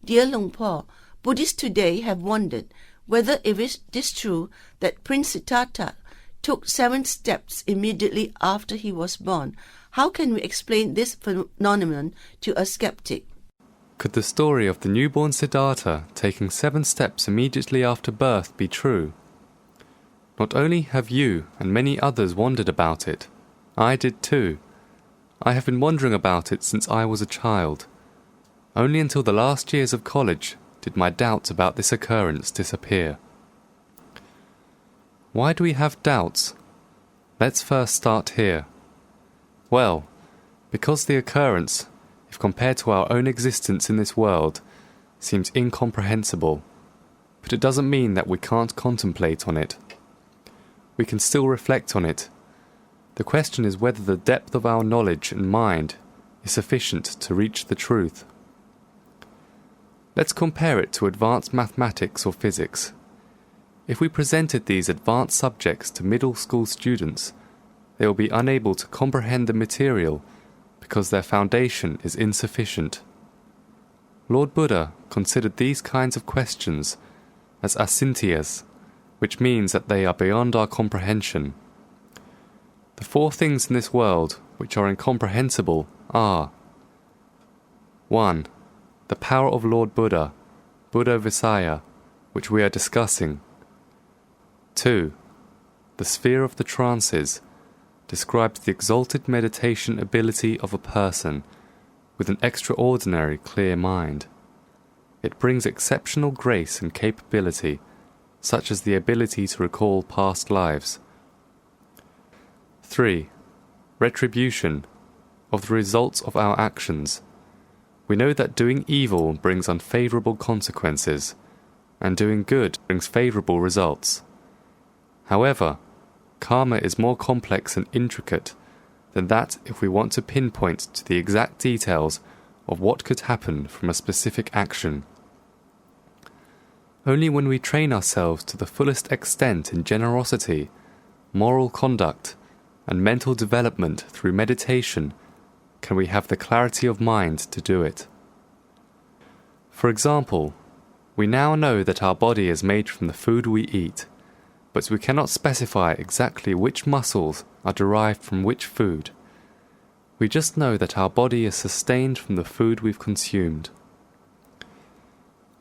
Dear Long Po, Buddhists today have wondered whether it is true that Prince Siddhattha took 7 steps immediately after he was born. How can we explain this phenomenon to a skeptic? Could the story of the newborn Siddhattha taking 7 steps immediately after birth be true? Not only have you and many others wondered about it, I did too. I have been wondering about it since I was a child. Only until the last years of college did my doubts about this occurrence disappear. Why do we have doubts? Let's first start here. Well, because the occurrence, if compared to our own existence in this world, seems incomprehensible, but it doesn't mean that we can't contemplate on it. We can still reflect on it. The question is whether the depth of our knowledge and mind is sufficient to reach the truth. Let's compare it to advanced mathematics or physics. If we presented these advanced subjects to middle school students, they will be unable to comprehend the material because their foundation is insufficient. Lord Buddha considered these kinds of questions as asintyas, which means that they are beyond our comprehension. The 4 things in this world which are incomprehensible are: 1. The power of Lord Buddha, Buddha Visaya, which we are discussing. 2. The sphere of the trances describes the exalted meditation ability of a person with an extraordinary clear mind. It brings exceptional grace and capability, such as the ability to recall past lives. 3. Retribution of the results of our actions. We know that doing evil brings unfavorable consequences, and doing good brings favorable results. However, karma is more complex and intricate than that if we want to pinpoint to the exact details of what could happen from a specific action. Only when we train ourselves to the fullest extent in generosity, moral conduct, and mental development through meditation can we have the clarity of mind to do it. For example, we now know that our body is made from the food we eat, but we cannot specify exactly which muscles are derived from which food. We just know that our body is sustained from the food we've consumed.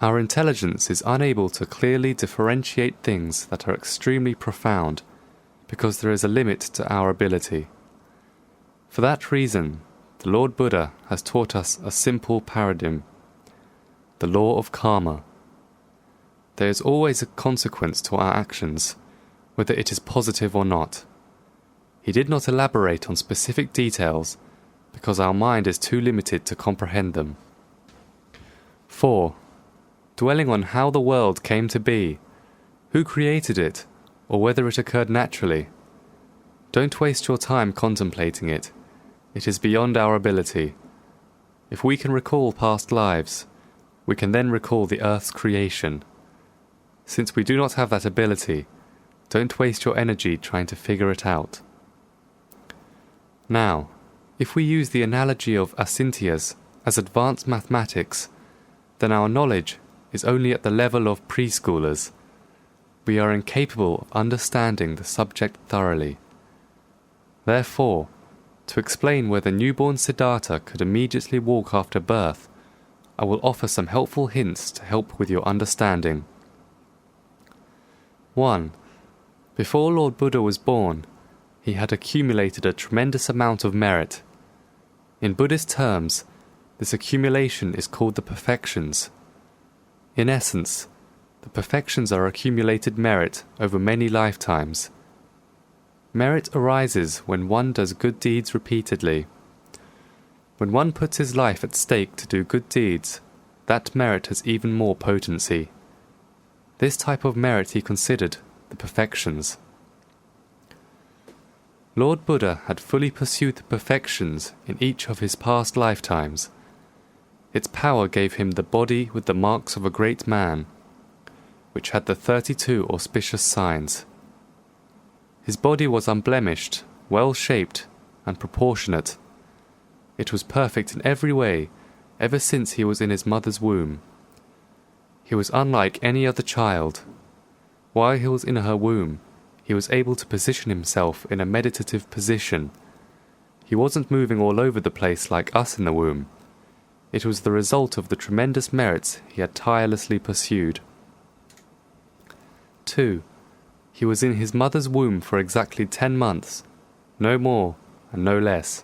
Our intelligence is unable to clearly differentiate things that are extremely profound because there is a limit to our ability. For that reason, the Lord Buddha has taught us a simple paradigm: the law of karma. There is always a consequence to our actions, whether it is positive or not. He did not elaborate on specific details because our mind is too limited to comprehend them. 4. Dwelling on how the world came to be, who created it, or whether it occurred naturally. Don't waste your time contemplating it. It is beyond our ability. If we can recall past lives, we can then recall the earth's creation. Since we do not have that ability, don't waste your energy trying to figure it out. Now, if we use the analogy of asintyas as advanced mathematics, then our knowledge is only at the level of preschoolers. We are incapable of understanding the subject thoroughly. Therefore, to explain whether newborn Siddhattha could immediately walk after birth, I will offer some helpful hints to help with your understanding. 1. Before Lord Buddha was born, he had accumulated a tremendous amount of merit. In Buddhist terms, this accumulation is called the perfections. In essence, the perfections are accumulated merit over many lifetimes. Merit arises when one does good deeds repeatedly. When one puts his life at stake to do good deeds, that merit has even more potency. This type of merit he considered the perfections. Lord Buddha had fully pursued the perfections in each of his past lifetimes. Its power gave him the body with the marks of a great man, which had the 32 auspicious signs. His body was unblemished, well-shaped, and proportionate. It was perfect in every way, ever since he was in his mother's womb, He was unlike any other child. While he was in her womb, he was able to position himself in a meditative position. He wasn't moving all over the place like us in the womb. It was the result of the tremendous merits he had tirelessly pursued. 2. He was in his mother's womb for exactly 10 months, no more and no less.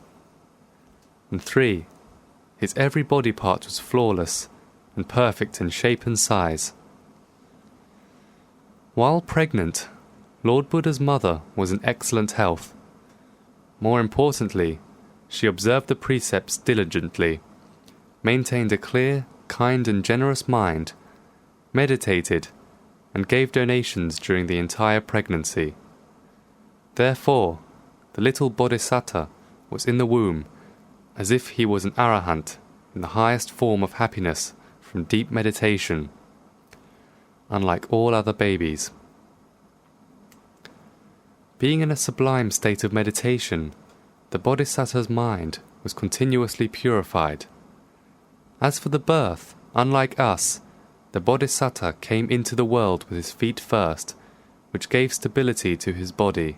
And 3. His every body part was flawless and perfect in shape and size. While pregnant, Lord Buddha's mother was in excellent health. More importantly, she observed the precepts diligently, maintained a clear, kind and generous mind, meditated, and gave donations during the entire pregnancy. Therefore, the little Bodhisattva was in the womb as if he was an arahant in the highest form of happiness from deep meditation, unlike all other babies. Being in a sublime state of meditation, the Bodhisattva's mind was continuously purified. As for the birth, unlike us, the Bodhisattva came into the world with his feet first, which gave stability to his body.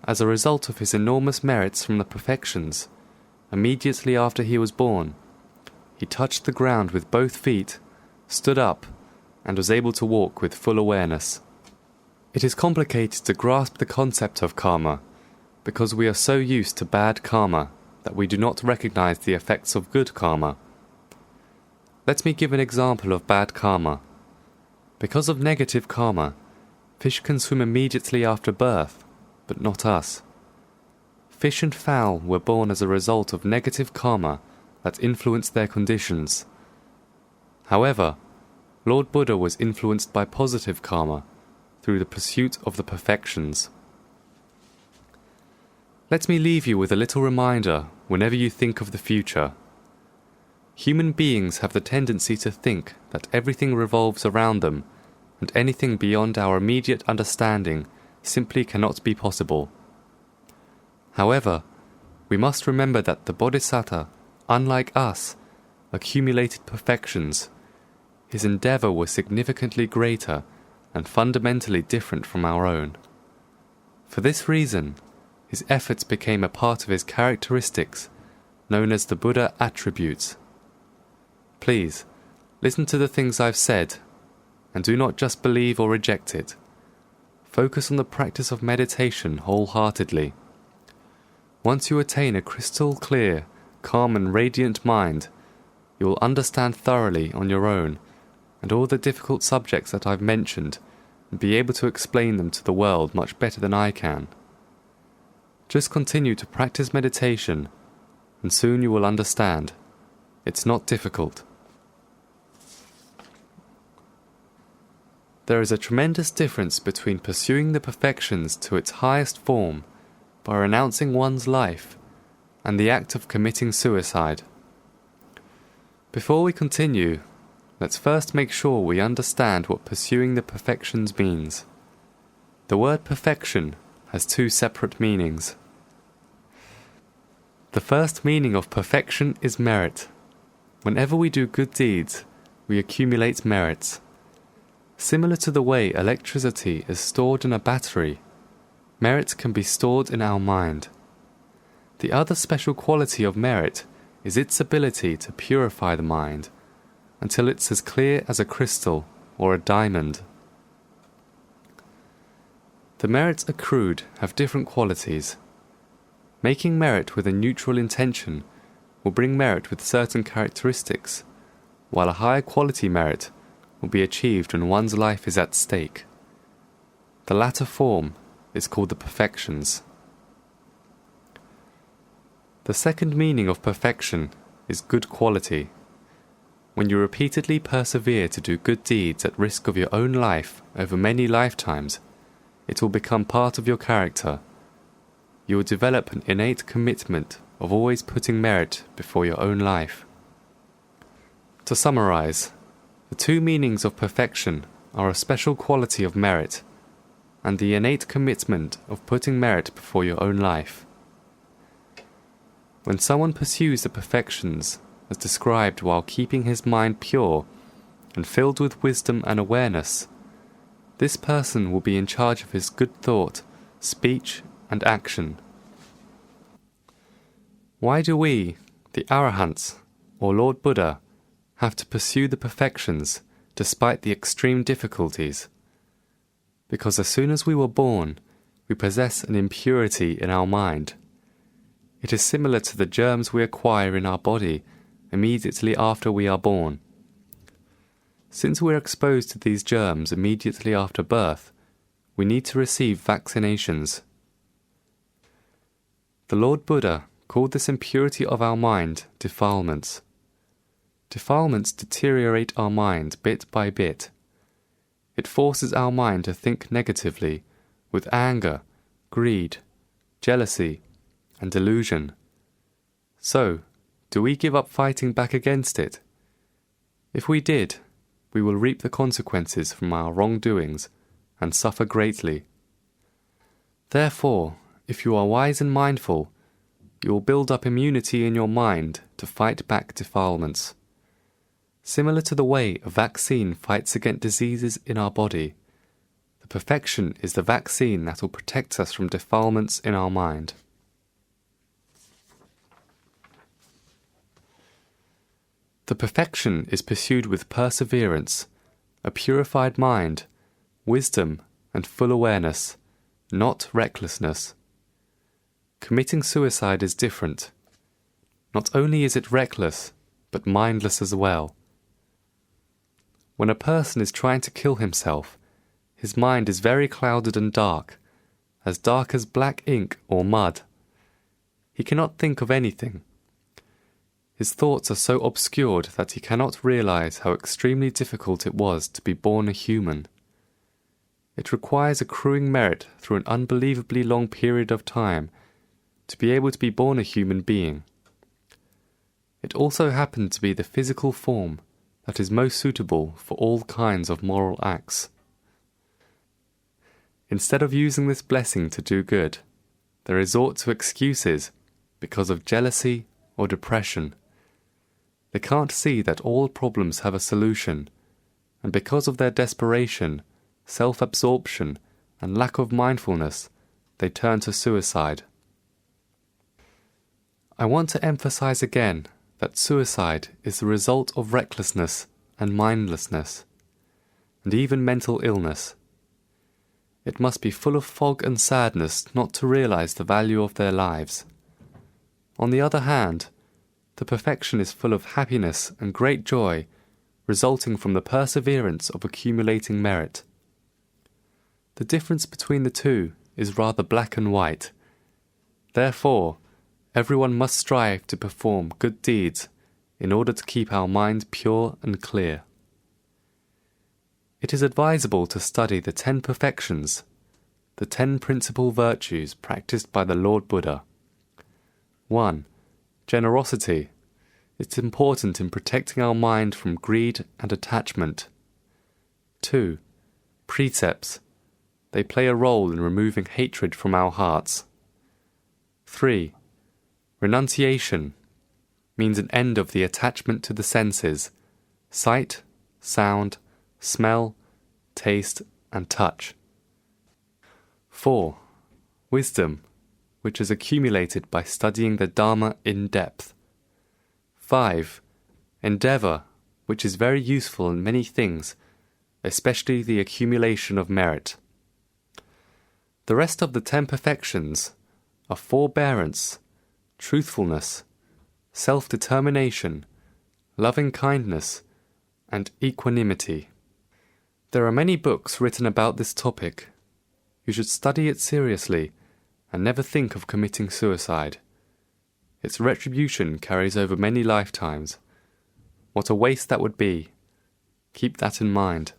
As a result of his enormous merits from the perfections, immediately after he was born, he touched the ground with both feet, stood up, and was able to walk with full awareness. It is complicated to grasp the concept of karma, because we are so used to bad karma that we do not recognize the effects of good karma. Let me give an example of bad karma. Because of negative karma, fish can swim immediately after birth, but not us. Fish and fowl were born as a result of negative karma that influenced their conditions. However, Lord Buddha was influenced by positive karma through the pursuit of the perfections. Let me leave you with a little reminder whenever you think of the future. Human beings have the tendency to think that everything revolves around them, and anything beyond our immediate understanding simply cannot be possible. However, we must remember that the Bodhisattva, unlike us, accumulated perfections. His endeavor was significantly greater and fundamentally different from our own. For this reason, his efforts became a part of his characteristics, known as the Buddha attributes. Please, listen to the things I've said, and do not just believe or reject it. Focus on the practice of meditation wholeheartedly. Once you attain a crystal clear, calm and radiant mind, you will understand thoroughly on your own, and all the difficult subjects that I've mentioned, and be able to explain them to the world much better than I can. Just continue to practice meditation, and soon you will understand. It's not difficult. There is a tremendous difference between pursuing the perfections to its highest form by renouncing one's life and the act of committing suicide. Before we continue, let's first make sure we understand what pursuing the perfections means. The word perfection has two separate meanings. The first meaning of perfection is merit. Whenever we do good deeds, we accumulate merits. Similar to the way electricity is stored in a battery, merits can be stored in our mind. The other special quality of merit is its ability to purify the mind until it's as clear as a crystal or a diamond. The merits accrued have different qualities. Making merit with a neutral intention will bring merit with certain characteristics, while a higher quality merit will be achieved when one's life is at stake. The latter form is called the perfections. The second meaning of perfection is good quality. When you repeatedly persevere to do good deeds at risk of your own life over many lifetimes, it will become part of your character. You will develop an innate commitment of always putting merit before your own life. To summarize, the two meanings of perfection are a special quality of merit and the innate commitment of putting merit before your own life. When someone pursues the perfections as described while keeping his mind pure, and filled with wisdom and awareness, this person will be in charge of his good thought, speech, and action. Why do we, the Arahants, or Lord Buddha, have to pursue the perfections despite the extreme difficulties? Because as soon as we were born, we possess an impurity in our mind. It is similar to the germs we acquire in our body immediately after we are born. Since we are exposed to these germs immediately after birth, we need to receive vaccinations. The Lord Buddha called this impurity of our mind defilements. Defilements deteriorate our mind bit by bit. It forces our mind to think negatively, with anger, greed, jealousy, and delusion. So, do we give up fighting back against it? If we did, we will reap the consequences from our wrongdoings and suffer greatly. Therefore, if you are wise and mindful, you will build up immunity in your mind to fight back defilements. Similar to the way a vaccine fights against diseases in our body, the perfection is the vaccine that will protect us from defilements in our mind. The perfection is pursued with perseverance, a purified mind, wisdom, and full awareness, not recklessness. Committing suicide is different. Not only is it reckless, but mindless as well. When a person is trying to kill himself, his mind is very clouded and dark as black ink or mud. He cannot think of anything. His thoughts are so obscured that he cannot realize how extremely difficult it was to be born a human. It requires accruing merit through an unbelievably long period of time to be able to be born a human being. It also happened to be the physical form that is most suitable for all kinds of moral acts. Instead of using this blessing to do good, they resort to excuses because of jealousy or depression. They can't see that all problems have a solution, and because of their desperation, self-absorption, and lack of mindfulness, they turn to suicide. I want to emphasize again that suicide is the result of recklessness and mindlessness, and even mental illness. It must be full of fog and sadness not to realize the value of their lives. On the other hand, the perfection is full of happiness and great joy, resulting from the perseverance of accumulating merit. The difference between the two is rather black and white. Therefore, everyone must strive to perform good deeds in order to keep our mind pure and clear. It is advisable to study the 10 perfections, the 10 principal virtues practiced by the Lord Buddha. 1. Generosity. It's important in protecting our mind from greed and attachment. 2. Precepts. They play a role in removing hatred from our hearts. 3. Renunciation means an end of the attachment to the senses, sight, sound, smell, taste, and touch. 4. Wisdom, which is accumulated by studying the Dharma in depth. 5. Endeavor, which is very useful in many things, especially the accumulation of merit. The rest of the 10 perfections are forbearance, truthfulness, self-determination, loving-kindness, and equanimity. There are many books written about this topic. You should study it seriously and never think of committing suicide. Its retribution carries over many lifetimes. What a waste that would be. Keep that in mind.